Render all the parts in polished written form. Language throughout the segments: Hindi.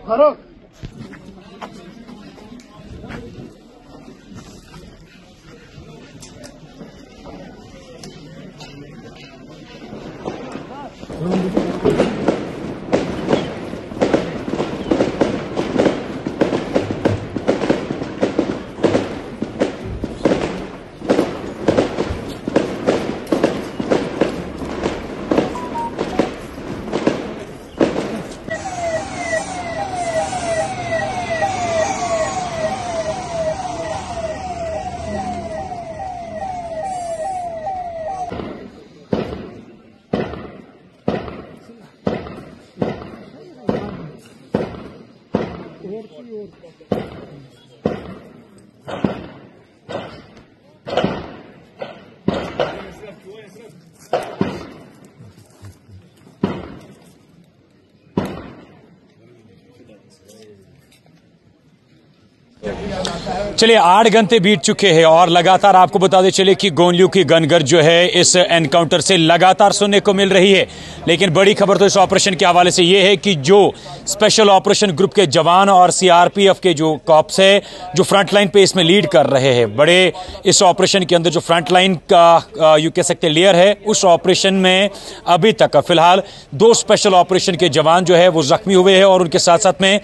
फारूक चलिए 8 घंटे बीत चुके हैं और लगातार आपको बता दें चले कि गोलियों की गनगन जो है इस एनकाउंटर से लगातार सुनने को मिल रही है। लेकिन बड़ी खबर तो इस ऑपरेशन के हवाले से यह है कि जो स्पेशल ऑपरेशन ग्रुप के जवान और सीआरपीएफ के जो कॉप्स है जो फ्रंट लाइन पे इसमें लीड कर रहे हैं, बड़े इस ऑपरेशन के अंदर जो फ्रंट लाइन का यू कह सकते लेयर है, उस ऑपरेशन में अभी तक फिलहाल 2 स्पेशल ऑपरेशन के जवान जो है वो जख्मी हुए हैं और उनके साथ साथ में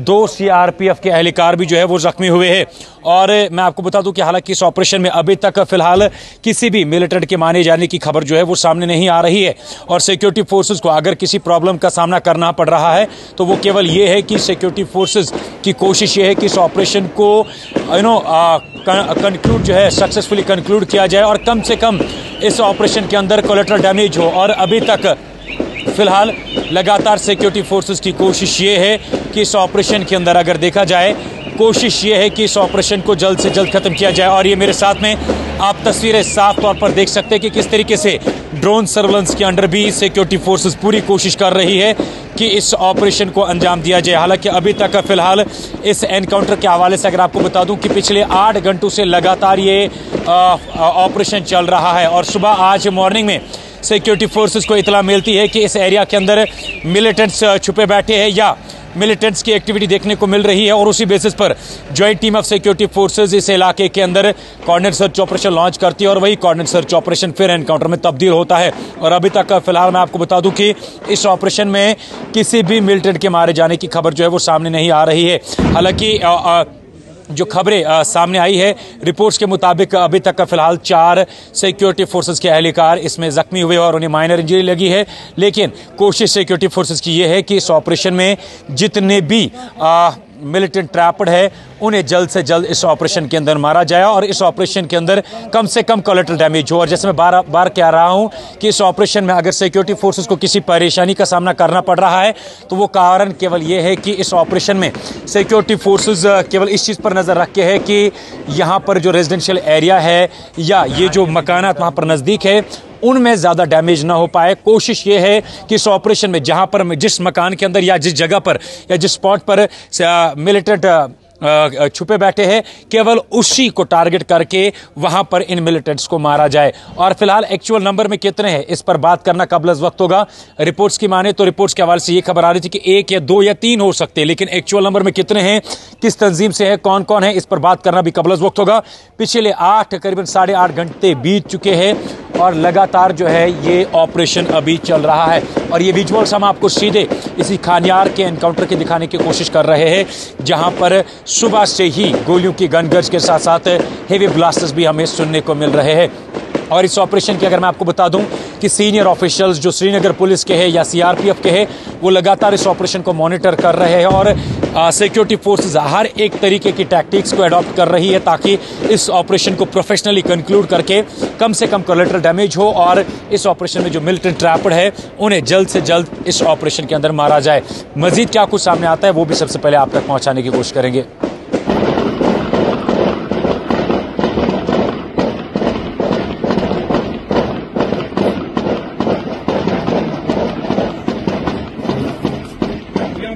2 सीआरपीएफ के एहलकार भी जो है वो जख्मी हुए हैं। और मैं आपको बता दूं कि हालांकि इस ऑपरेशन में अभी तक फिलहाल किसी भी मिलिटेंट के मारे जाने की खबर जो है वो सामने नहीं आ रही है। और सिक्योरिटी फोर्सेस को अगर किसी प्रॉब्लम का सामना करना पड़ रहा है तो वो केवल ये है कि सिक्योरिटी फोर्सेस की कोशिश ये है कि इस ऑपरेशन को कंक्लूड जो है सक्सेसफुली कंक्लूड किया जाए और कम से कम इस ऑपरेशन के अंदर कोलैटरल डैमेज हो। और अभी तक फिलहाल लगातार सिक्योरिटी फोर्सेस की कोशिश ये है कि इस ऑपरेशन के अंदर अगर देखा जाए, कोशिश ये है कि इस ऑपरेशन को जल्द से जल्द खत्म किया जाए। और ये मेरे साथ में आप तस्वीरें साफ तौर पर देख सकते हैं कि किस तरीके से ड्रोन सर्वेलेंस के अंडर भी सिक्योरिटी फोर्सेस पूरी कोशिश कर रही है कि इस ऑपरेशन को अंजाम दिया जाए। हालांकि अभी तक फिलहाल इस एनकाउंटर के हवाले से अगर आपको बता दूं कि पिछले 8 घंटों से लगातार ये ऑपरेशन चल रहा है। और सुबह आज मॉर्निंग में सिक्योरिटी फोर्सेस को इतला मिलती है कि इस एरिया के अंदर मिलिटेंट्स छुपे बैठे हैं या मिलिटेंट्स की एक्टिविटी देखने को मिल रही है और उसी बेसिस पर joint team of security forces इस इलाके के अंदर कोऑर्डिनेट सर्च ऑपरेशन लॉन्च करती है और वही कोऑर्डिनेट सर्च ऑपरेशन फिर एनकाउंटर में तब्दील होता है। और अभी तक फिलहाल मैं आपको बता दूं कि इस ऑपरेशन में किसी भी मिलिटेंट के मारे जाने की खबर जो है वो सामने नहीं आ रही है। हालांकि जो खबरें सामने आई है, रिपोर्ट्स के मुताबिक अभी तक का फिलहाल 4 सिक्योरिटी फोर्सेस के एहलकार इसमें जख्मी हुए और उन्हें माइनर इंजरी लगी है। लेकिन कोशिश सिक्योरिटी फोर्सेस की यह है कि इस ऑपरेशन में जितने भी मिलिटेंट ट्रैप्ड है उन्हें जल्द से जल्द इस ऑपरेशन के अंदर मारा जाए और इस ऑपरेशन के अंदर कम से कम कोलैटरल डैमेज हो। और जैसे मैं बार बार कह रहा हूं कि इस ऑपरेशन में अगर सिक्योरिटी फोर्सेस को किसी परेशानी का सामना करना पड़ रहा है तो वो कारण केवल ये है कि इस ऑपरेशन में सिक्योरिटी फोर्सेस केवल इस चीज़ पर नज़र रख के है कि यहाँ पर जो रेजिडेंशियल एरिया है या ये जो मकानात वहाँ पर नज़दीक है उनमें ज़्यादा डैमेज ना हो पाए। कोशिश ये है कि इस ऑपरेशन में जहाँ पर जिस मकान के अंदर या जिस जगह पर या जिस स्पॉट पर मिलिटेंट छुपे बैठे हैं केवल उसी को टारगेट करके वहां पर इन मिलिटेंट्स को मारा जाए। और फिलहाल एक्चुअल नंबर में कितने हैं इस पर बात करना कबल वक्त होगा। रिपोर्ट्स की माने तो रिपोर्ट्स के हवाले से ये खबर आ रही थी कि 1 या 2 या 3 हो सकते हैं, लेकिन एक्चुअल नंबर में कितने हैं, किस तंजीम से है, कौन कौन है, इस पर बात करना भी कबल वक्त होगा। पिछले करीबन 8.5 घंटे बीत चुके हैं और लगातार जो है ये ऑपरेशन अभी चल रहा है। और ये विजुअल्स हम आपको सीधे इसी खानियार के एनकाउंटर के दिखाने की कोशिश कर रहे हैं जहां पर सुबह से ही गोलियों की गनगज के साथ साथ हेवी ब्लास्टर्स भी हमें सुनने को मिल रहे हैं। और इस ऑपरेशन की अगर मैं आपको बता दूं कि सीनियर ऑफिशियल्स जो श्रीनगर पुलिस के हैं या सीआरपीएफ के हैं वो लगातार इस ऑपरेशन को मॉनिटर कर रहे हैं और सिक्योरिटी फोर्सेस हर एक तरीके की टैक्टिक्स को अडॉप्ट कर रही है ताकि इस ऑपरेशन को प्रोफेशनली कंक्लूड करके कम से कम कोलैटरल डैमेज हो और इस ऑपरेशन में जो मिलिटेंट ट्रैप्ड है उन्हें जल्द से जल्द इस ऑपरेशन के अंदर मारा जाए। मजीद क्या कुछ सामने आता है वो भी सबसे पहले आप तक पहुंचाने की कोशिश करेंगे।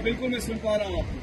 बिल्कुल मैं सुन पा रहा हूँ आपको।